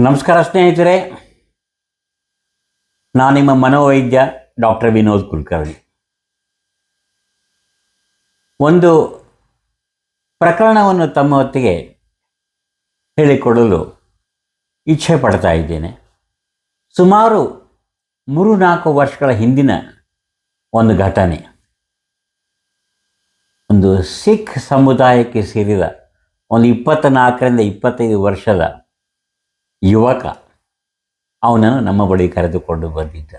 ನಮಸ್ಕಾರ ಸ್ನೇಹಿತರೆ, ನಾನು ನಿಮ್ಮ ಮನೋವೈದ್ಯ ಡಾಕ್ಟರ್ ವಿನೋದ್ ಕುಲಕರ್ಣಿ. ಒಂದು ಪ್ರಕರಣವನ್ನು ತಮ್ಮ ಹೊತ್ತಿಗೆ ಹೇಳಿಕೊಡಲು ಇಚ್ಛೆ ಪಡ್ತಾ ಇದ್ದೇನೆ. ಸುಮಾರು 3-4 ವರ್ಷಗಳ ಹಿಂದಿನ ಒಂದು ಘಟನೆ. ಒಂದು ಸಿಖ್ ಸಮುದಾಯಕ್ಕೆ ಸೇರಿದ ಒಂದು 24ರಿಂದ 25 ವರ್ಷದ ಯುವಕ ಅವನನ್ನು ನಮ್ಮ ಬಳಿ ಕರೆದುಕೊಂಡು ಬಂದಿದ್ದ.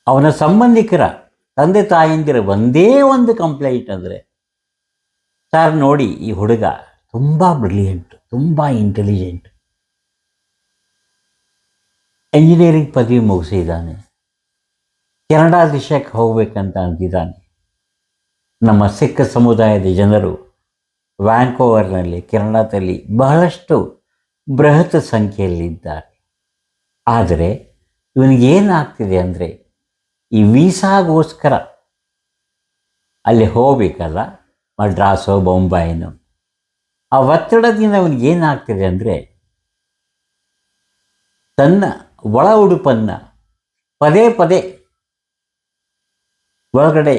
ಅವನ ಸಂಬಂಧಿಕರ ತಂದೆ ತಾಯಂದಿರ ಒಂದೇ ಒಂದು ಕಂಪ್ಲೇಂಟ್ ಅಂದರೆ, ಸರ್ ನೋಡಿ, ಈ ಹುಡುಗ ತುಂಬ ಬ್ರಿಲಿಯಂಟ್, ತುಂಬ ಇಂಟೆಲಿಜೆಂಟ್, ಎಂಜಿನಿಯರಿಂಗ್ ಪದವಿ ಮುಗಿಸಿದ್ದಾನೆ, ಕೆನಡಾ ದೇಶಕ್ಕೆ ಹೋಗಬೇಕಂತ ಅಂತಿದ್ದಾನೆ. ನಮ್ಮ ಸಿಖ್ ಸಮುದಾಯದ ಜನರು ವ್ಯಾಂಕೋವರ್ನಲ್ಲಿ, ಕೆನಡಾದಲ್ಲಿ ಬಹಳಷ್ಟು ಬೃಹತ್ ಸಂಖ್ಯೆಯಲ್ಲಿದ್ದಾರೆ. ಆದರೆ ಇವನಿಗೇನಾಗ್ತಿದೆ ಅಂದರೆ, ಈ ವೀಸಾಗೋಸ್ಕರ ಅಲ್ಲಿ ಹೋಗಬೇಕಲ್ಲ, ಮಡ್ರಾಸೋ ಬೊಂಬಾಯಿನೋ, ಆ ಒತ್ತಡದಿಂದ ಅವನಿಗೇನಾಗ್ತಿದೆ ಅಂದರೆ, ತನ್ನ ಒಳ ಉಡುಪನ್ನು ಪದೇ ಪದೇ ಒಳಗಡೆ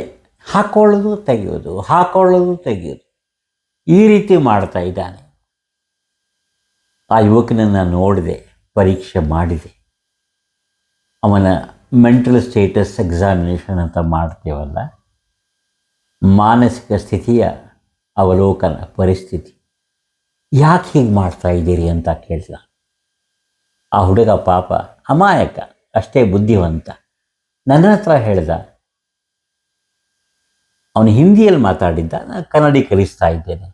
ಹಾಕ್ಕೊಳ್ಳೋದು ತೆಗೆಯೋದು ಈ ರೀತಿ ಮಾಡ್ತಾ ಇದ್ದಾನೆ. ಆ ಯುವಕನನ್ನು ನೋಡಿದೆ, ಪರೀಕ್ಷೆ ಮಾಡಿದೆ. ಅವನ ಮೆಂಟಲ್ ಸ್ಟೇಟಸ್ ಎಕ್ಸಾಮಿನೇಷನ್ ಅಂತ ಮಾಡ್ತೇವಲ್ಲ, ಮಾನಸಿಕ ಸ್ಥಿತಿಯ ಅವಲೋಕನ, ಪರಿಸ್ಥಿತಿ, ಯಾಕೆ ಹೀಗೆ ಮಾಡ್ತಾ ಇದ್ದೀರಿ ಅಂತ ಕೇಳಿದ. ಆ ಹುಡುಗ ಪಾಪ ಅಮಾಯಕ, ಅಷ್ಟೇ ಬುದ್ಧಿವಂತ, ನನ್ನ ಹತ್ರ ಹೇಳ್ದ. ಅವನು ಹಿಂದಿಯಲ್ಲಿ ಮಾತಾಡಿದ್ದ, ನಾನು ಕನ್ನಡೀಕರಿಸ್ತಾ ಇದ್ದೇನೆ.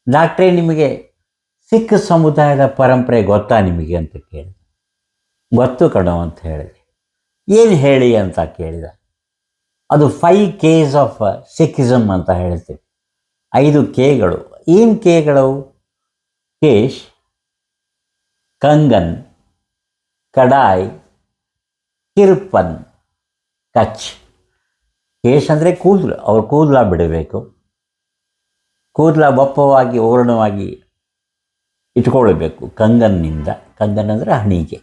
ಡಾಕ್ಟ್ರೇ, ನಿಮಗೆ ಸಿಖ್ ಸಮುದಾಯದ ಪರಂಪರೆ ಗೊತ್ತಾ ನಿಮಗೆ ಅಂತ ಕೇಳಿದೆ. ಗೊತ್ತು ಕಣೋ ಅಂತ ಹೇಳಿದೆ. ಏನು ಹೇಳಿ ಅಂತ ಕೇಳಿದ. ಅದು 5 Ks ಆಫ್ ಸಿಖಿಸಮ್ ಅಂತ ಹೇಳ್ತೀವಿ. 5 Kಗಳು. ಏನು Kಗಳು? ಕೇಶ್, ಕಂಗನ್, ಕಡಾಯ್, ಕಿರ್ಪನ್, ಕಚ್. ಕೇಶ್ ಅಂದರೆ ಕೂದಲು, ಅವ್ರ ಕೂದಲ ಬಿಡಬೇಕು, ಕೂದಲ ಬಪ್ಪವಾಗಿ ಓರಣವಾಗಿ ಇಟ್ಕೊಳ್ಬೇಕು ಕಂಗನ್ನಿಂದ. ಕಂಗನ್ ಅಂದರೆ ಹಣಿಗೆ.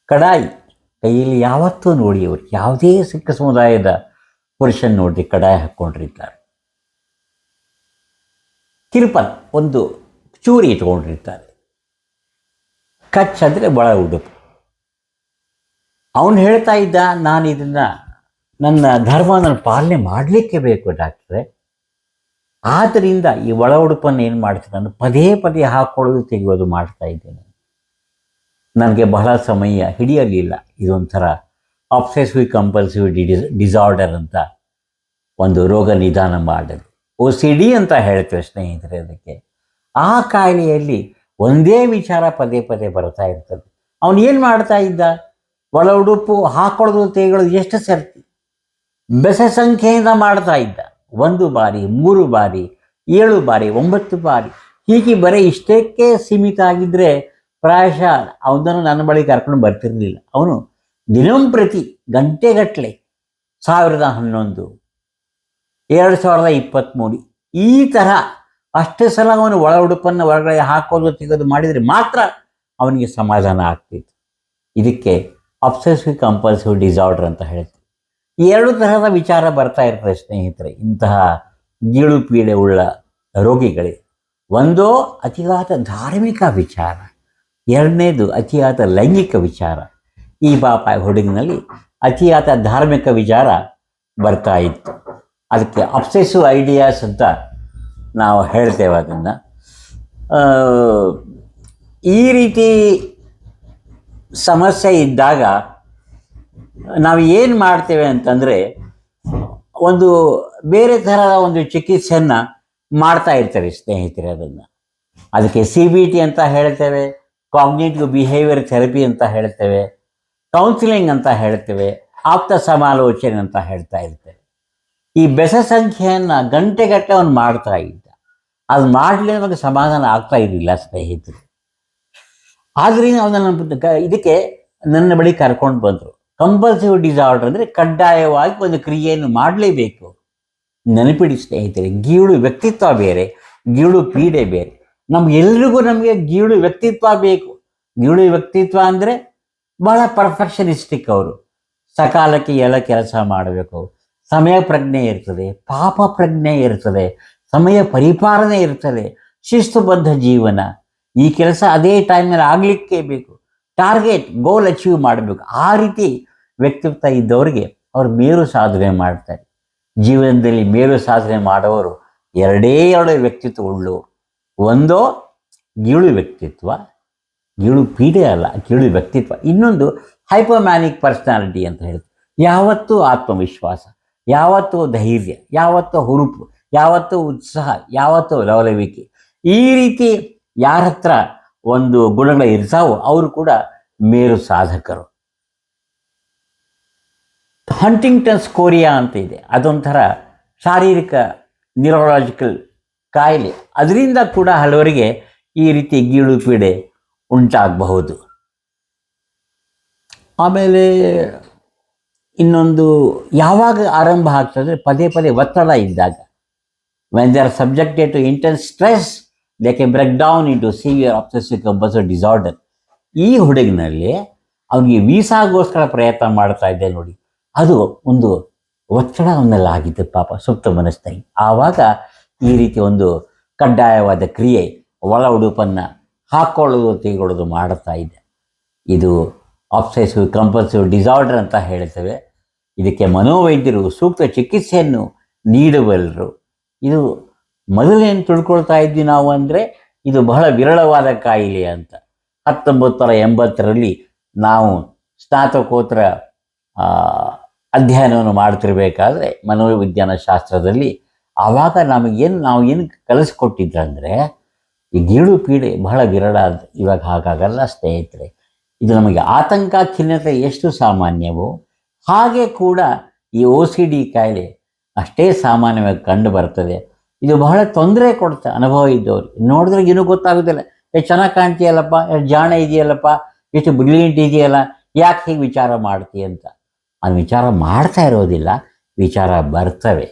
ಕಡಾಯಿ, ಕೈಯಲ್ಲಿ ಯಾವತ್ತೂ ನೋಡಿ, ಅವರು ಯಾವುದೇ ಸಿಖ್ ಸಮುದಾಯದ ಪುರುಷನ್ ನೋಡಿ ಕಡಾಯಿ ಹಾಕ್ಕೊಂಡಿರ್ತಾರೆ. ಕಿರ್ಪನ್, ಒಂದು ಚೂರಿ ಇಟ್ಕೊಂಡಿರ್ತಾರೆ. ಕಚ್ ಅಂದರೆ ಒಳ ಉಡುಪು. ಅವನು ಹೇಳ್ತಾ ಇದ್ದ, ನಾನು ಇದನ್ನು ನನ್ನ ಧರ್ಮನ ಪಾಲನೆ ಮಾಡಲಿಕ್ಕೆ ಬೇಕು ಡಾಕ್ಟ್ರೆ, ಆದ್ದರಿಂದ ಈ ಒಳ ಉಡುಪನ್ನು ಏನು ಮಾಡ್ತೀನಿ, ನಾನು ಪದೇ ಪದೇ ಹಾಕ್ಕೊಳ್ಳೋದು ತೆಗೆಯೋದು ಮಾಡ್ತಾ ಇದ್ದೇನೆ. ನನಗೆ ಬಹಳ ಸಮಯ ಹಿಡಿಯಲಿಲ್ಲ. ಇದೊಂಥರ ಆಬ್ಸೆಸಿವ್ ಕಂಪಲ್ಸಿವ್ ಡಿಸಾರ್ಡರ್ ಅಂತ ಒಂದು ರೋಗ ನಿದಾನ ಮಾಡಲು, OCD ಅಂತ ಹೇಳ್ತೇವೆ ಸ್ನೇಹಿತರೆ ಅದಕ್ಕೆ. ಆ ಕಾಯಿಲೆಯಲ್ಲಿ ಒಂದೇ ವಿಚಾರ ಪದೇ ಪದೇ ಬರ್ತಾ ಇರ್ತದೆ. ಅವನು ಏನು ಮಾಡ್ತಾ ಇದ್ದ, ಒಳ ಉಡುಪು ಹಾಕ್ಕೊಳ್ಳೋದು ತೆಗೆಯೋದು ಎಷ್ಟು ಸರ್ತಿ ಬೆಸ ಸಂಖ್ಯೆಯಿಂದ ಮಾಡ್ತಾ ಇದ್ದ. 1 ಬಾರಿ, 3 ಬಾರಿ, 7 ಬಾರಿ, 9 ಬಾರಿ, ಹೀಗೆ ಬರೀ ಇಷ್ಟಕ್ಕೆ ಸೀಮಿತ ಆಗಿದ್ದರೆ ಪ್ರಾಯಶಃ ಅವನನ್ನು ನನ್ನ ಬಳಿ ಕರ್ಕೊಂಡು ಬರ್ತಿರಲಿಲ್ಲ. ಅವನು ದಿನಂಪ್ರತಿ ಗಂಟೆಗಟ್ಟಲೆ 1011, 2023 ಈ ತರಹ ಅಷ್ಟು ಸಲ ಅವನು ಒಳ ಉಡುಪನ್ನು ಹೊರಗಡೆ ಹಾಕೋದು ತೆಗೆದು ಮಾಡಿದರೆ ಮಾತ್ರ ಅವನಿಗೆ ಸಮಾಧಾನ ಆಗ್ತಿತ್ತು. ಇದಕ್ಕೆ ಅಬ್ಸೆಸಿವ್ ಕಂಪಲ್ಸಿವ್ ಡಿಸಾರ್ಡರ್ ಅಂತ ಹೇಳ್ತೀವಿ. 2 ತರಹದ ವಿಚಾರ ಬರ್ತಾ ಇರ್ತದೆ ಸ್ನೇಹಿತರೆ ಇಂತಹ ಗೀಳು ಪೀಡೆ ಉಳ್ಳ ರೋಗಿಗಳಿಗೆ. ಒಂದು ಅತಿಯಾದ ಧಾರ್ಮಿಕ ವಿಚಾರ, 2ನೇದು ಅತಿಯಾದ ಲೈಂಗಿಕ ವಿಚಾರ. ಈ ಪಾಪ ಹುಡುಗಿನಲ್ಲಿ ಅತಿಯಾದ ಧಾರ್ಮಿಕ ವಿಚಾರ ಬರ್ತಾ ಇತ್ತು. ಅದಕ್ಕೆ ಅಬ್ಸೆಸಿವ್ ಐಡಿಯಾಸ್ ಅಂತ ನಾವು ಹೇಳ್ತೇವೆ. ಅದನ್ನು ಈ ರೀತಿ ಸಮಸ್ಯೆ ಇದ್ದಾಗ ನಾವು ಏನು ಮಾಡ್ತೇವೆ ಅಂತಂದರೆ, ಒಂದು ಬೇರೆ ಥರದ ಒಂದು ಚಿಕಿತ್ಸೆಯನ್ನು ಮಾಡ್ತಾ ಇರ್ತಾರೆ ಸ್ನೇಹಿತರೆ. ಅದಕ್ಕೆ CBT ಅಂತ ಹೇಳ್ತೇವೆ, ಕಾಗ್ನಿಟಿವ್ ಬಿಹೇವಿಯರ್ ಥೆರಪಿ ಅಂತ ಹೇಳ್ತೇವೆ, ಕೌನ್ಸಿಲಿಂಗ್ ಅಂತ ಹೇಳ್ತೇವೆ, ಆಪ್ತ ಸಮಾಲೋಚನೆ ಅಂತ ಹೇಳ್ತಾ ಇರ್ತೇವೆ. ಈ ಬೆಸ ಸಂಖ್ಯೆಯನ್ನು ಗಂಟೆಗಟ್ಟಲೆ ಅವನು ಮಾಡ್ತಾ ಇದ್ದ. ಅದು ಮಾಡಲಿ ನಮಗೆ ಸಮಾಧಾನ ಆಗ್ತಾ ಇರಲಿಲ್ಲ ಸ್ನೇಹಿತರು. ಆದ್ದರಿಂದ ಅವನನ್ನು ಇದಕ್ಕೆ ನನ್ನ ಬಳಿ ಕರ್ಕೊಂಡು ಬಂದರು. ಕಂಪಲ್ಸಿವ್ ಡಿಸಾರ್ಡರ್ ಅಂದರೆ ಕಡ್ಡಾಯವಾಗಿ ಒಂದು ಕ್ರಿಯೆಯನ್ನು ಮಾಡಲೇಬೇಕು. ನೆನಪಿಡಿ ಸ್ನೇಹಿತರೆ, ಗೀಳು ವ್ಯಕ್ತಿತ್ವ ಬೇರೆ, ಗೀಳು ಪೀಡೆ ಬೇರೆ. ನಮಗೆಲ್ರಿಗೂ ನಮಗೆ ಗೀಳು ವ್ಯಕ್ತಿತ್ವ ಬೇಕು. ಗೀಳು ವ್ಯಕ್ತಿತ್ವ ಅಂದರೆ ಬಹಳ ಪರ್ಫೆಕ್ಷನಿಸ್ಟಿಕ್ ಅವರು. ಸಕಾಲಕ್ಕೆ ಎಲ್ಲ ಕೆಲಸ ಮಾಡಬೇಕು, ಸಮಯ ಪ್ರಜ್ಞೆ ಇರ್ತದೆ, ಪಾಪ ಪ್ರಜ್ಞೆ ಇರ್ತದೆ, ಸಮಯ ಪರಿಪಾಲನೆ ಇರ್ತದೆ, ಶಿಸ್ತುಬದ್ಧ ಜೀವನ. ಈ ಕೆಲಸ ಅದೇ ಟೈಮ್ನಲ್ಲಿ ಆಗಲಿಕ್ಕೆ ಬೇಕು, ಟಾರ್ಗೆಟ್ ಗೋಲ್ ಅಚೀವ್ ಮಾಡಬೇಕು. ಆ ರೀತಿ ವ್ಯಕ್ತಿತ್ವ ಇದ್ದವರಿಗೆ ಅವರು ಮೇರು ಸಾಧನೆ ಮಾಡ್ತಾರೆ. ಜೀವನದಲ್ಲಿ ಮೇರು ಸಾಧನೆ ಮಾಡೋರು ಎರಡೇ ಎರಡು ವ್ಯಕ್ತಿತ್ವ ಉಳ್ಳವರು. ಒಂದೋ ಗೀಳು ವ್ಯಕ್ತಿತ್ವ, ಗೀಳು ಪೀಡೆ ಅಲ್ಲ, ಗೀಳು ವ್ಯಕ್ತಿತ್ವ. ಇನ್ನೊಂದು ಹೈಪೋಮ್ಯಾನಿಕ್ ಪರ್ಸನಾಲಿಟಿ ಅಂತ ಹೇಳ್ತಾರೆ. ಯಾವತ್ತೂ ಆತ್ಮವಿಶ್ವಾಸ, ಯಾವತ್ತೂ ಧೈರ್ಯ, ಯಾವತ್ತೂ ಹುರುಪು, ಯಾವತ್ತೂ ಉತ್ಸಾಹ, ಯಾವತ್ತೂ ಲವಲವಿಕೆ. ಈ ರೀತಿ ಯಾರ ಹತ್ರ ಒಂದು ಗುಣಗಳು ಇರ್ತಾವೋ ಅವರು ಕೂಡ ಮೇರು ಸಾಧಕರು. ಹಂಟಿಂಗ್ಟನ್ಸ್ ಕೋರಿಯಾ ಅಂತ ಇದೆ, ಅದೊಂಥರ ಶಾರೀರಿಕ ನ್ಯೂರೋಲಾಜಿಕಲ್ ಕಾಯಿಲೆ. ಅದರಿಂದ ಕೂಡ ಹಲವರಿಗೆ ಈ ರೀತಿ ಗೀಳು ಪೀಡೆ ಉಂಟಾಗಬಹುದು. ಆಮೇಲೆ ಇನ್ನೊಂದು ಯಾವಾಗ ಆರಂಭ ಆಗ್ತದೆ, ಪದೇ ಪದೇ ಒತ್ತಡ ಇದ್ದಾಗ. When they are subjected to intense stress they can break down into severe obsessive compulsive disorder. ಈ ಹುಡುಗಿನಲ್ಲಿ ಅವನಿಗೆ ವೀಸಾಗೋಸ್ಕರ ಪ್ರಯತ್ನ ಮಾಡ್ತಾ ಇದ್ದೆ ನೋಡಿ, ಅದು ಒಂದು ಒತ್ತಡ ಅವನಲ್ಲಾಗಿತ್ತು ಪಾಪ ಸುಪ್ತ ಮನಸ್ಸಿನಾಗಿ. ಆವಾಗ ಈ ರೀತಿ ಒಂದು ಕಡ್ಡಾಯವಾದ ಕ್ರಿಯೆ, ಒಳ ಉಡುಪನ್ನು ಹಾಕ್ಕೊಳ್ಳೋದು ತೆಗೆದುಕೊಳ್ಳೋದು ಮಾಡ್ತಾ ಇದೆ. ಇದು ಅಬ್ಸೆಸಿವ್ ಕಂಪಲ್ಸಿವ್ ಡಿಸಾರ್ಡರ್ ಅಂತ ಹೇಳ್ತೇವೆ. ಇದಕ್ಕೆ ಮನೋವೈದ್ಯರು ಸೂಕ್ತ ಚಿಕಿತ್ಸೆಯನ್ನು ನೀಡಬಲ್ಲರು. ಇದು ಮೊದಲೇನು ತಿಳ್ಕೊಳ್ತಾ ಇದ್ವಿ ನಾವು ಅಂದರೆ ಇದು ಬಹಳ ವಿರಳವಾದ ಕಾಯಿಲೆ ಅಂತ. 1980ರಲ್ಲಿ ನಾವು ಸ್ನಾತಕೋತ್ತರ ಅಧ್ಯಯನವನ್ನು ಮಾಡ್ತಿರ್ಬೇಕಾದ್ರೆ ಮನೋವಿಜ್ಞಾನ ಶಾಸ್ತ್ರದಲ್ಲಿ ಆವಾಗ ನಾವು ಏನು ಕಲಿಸ್ಕೊಟ್ಟಿದ್ರಂದರೆ ಈ ಗೀಳು ಪೀಡೆ ಬಹಳ ವಿರಳ ಅಂತ. ಇವಾಗ ಹಾಗಾಗಲ್ಲ ಸ್ನೇಹಿತರೆ. ಇದು ನಮಗೆ ಆತಂಕ, ಖಿನ್ನತೆ ಎಷ್ಟು ಸಾಮಾನ್ಯವೋ ಹಾಗೆ ಕೂಡ ಈ OCD ಕಾಯಿಲೆ ಅಷ್ಟೇ ಸಾಮಾನ್ಯವಾಗಿ ಕಂಡು ಬರ್ತದೆ. ಇದು ಬಹಳ ತೊಂದರೆ ಕೊಡುತ್ತೆ ಅನುಭವ ಇದ್ದವ್ರು. ನೋಡಿದ್ರೆ ಏನೂ ಗೊತ್ತಾಗೋದಿಲ್ಲ. ಎಷ್ಟು ಚೆನ್ನಾಗಿ ಕಾಣ್ತೀಯಲ್ಲಪ್ಪ, ಎಷ್ಟು ಜಾಣ ಇದೆಯಲ್ಲಪ್ಪ, ಎಷ್ಟು ಬ್ರಿಲಿಯಂಟ್ ಇದೆಯಲ್ಲ, ಯಾಕೆ ಹೀಗೆ ವಿಚಾರ ಮಾಡ್ತೀಯ ಅಂತ. ಅದು ವಿಚಾರ ಮಾಡ್ತಾ ಇರೋದಿಲ್ಲ, ವಿಚಾರ ಬರ್ತವೆ.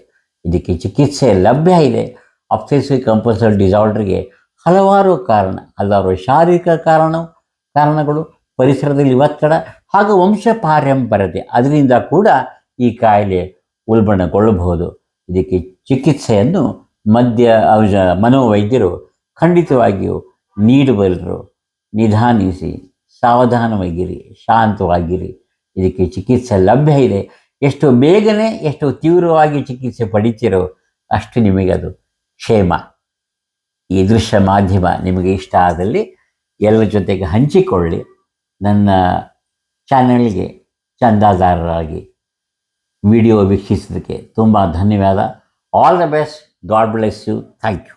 ಇದಕ್ಕೆ ಚಿಕಿತ್ಸೆ ಲಭ್ಯ ಇದೆ. ಅಬ್ಸೆಸಿವ್ ಕಂಪಲ್ಸಿವ್ ಡಿಸಾರ್ಡರ್ಗೆ ಹಲವಾರು ಹಲವಾರು ಶಾರೀರಿಕ ಕಾರಣಗಳು, ಪರಿಸರದಲ್ಲಿ ಒತ್ತಡ ಹಾಗೂ ವಂಶ ಪಾರಂಪರ್ಯತೆ, ಅದರಿಂದ ಕೂಡ ಈ ಕಾಯಿಲೆ ಉಲ್ಬಣಗೊಳ್ಳಬಹುದು. ಇದಕ್ಕೆ ಚಿಕಿತ್ಸೆಯನ್ನು ಮನೋವೈದ್ಯರು ಖಂಡಿತವಾಗಿಯೂ ನೀಡಬಲ್ಲರು. ನಿಧಾನಿಸಿ, ಸಾವಧಾನವಾಗಿರಿ, ಶಾಂತವಾಗಿರಿ. ಇದಕ್ಕೆ ಚಿಕಿತ್ಸೆ ಲಭ್ಯ ಇದೆ. ಎಷ್ಟು ಬೇಗನೆ, ಎಷ್ಟು ತೀವ್ರವಾಗಿ ಚಿಕಿತ್ಸೆ ಪಡಿತೀರೋ ಅಷ್ಟು ನಿಮಗೆ ಅದು ಕ್ಷೇಮ. ಈ ದೃಶ್ಯ ಮಾಧ್ಯಮ ನಿಮಗೆ ಇಷ್ಟ ಆದಲ್ಲಿ ಎಲ್ಲರ ಜೊತೆಗೆ ಹಂಚಿಕೊಳ್ಳಿ. ನನ್ನ ಚಾನಲ್ಗೆ ಚಂದಾದಾರರಾಗಿ ವಿಡಿಯೋ ವೀಕ್ಷಿಸೋದಕ್ಕೆ ತುಂಬ ಧನ್ಯವಾದ. All the best. God bless you. Thank you.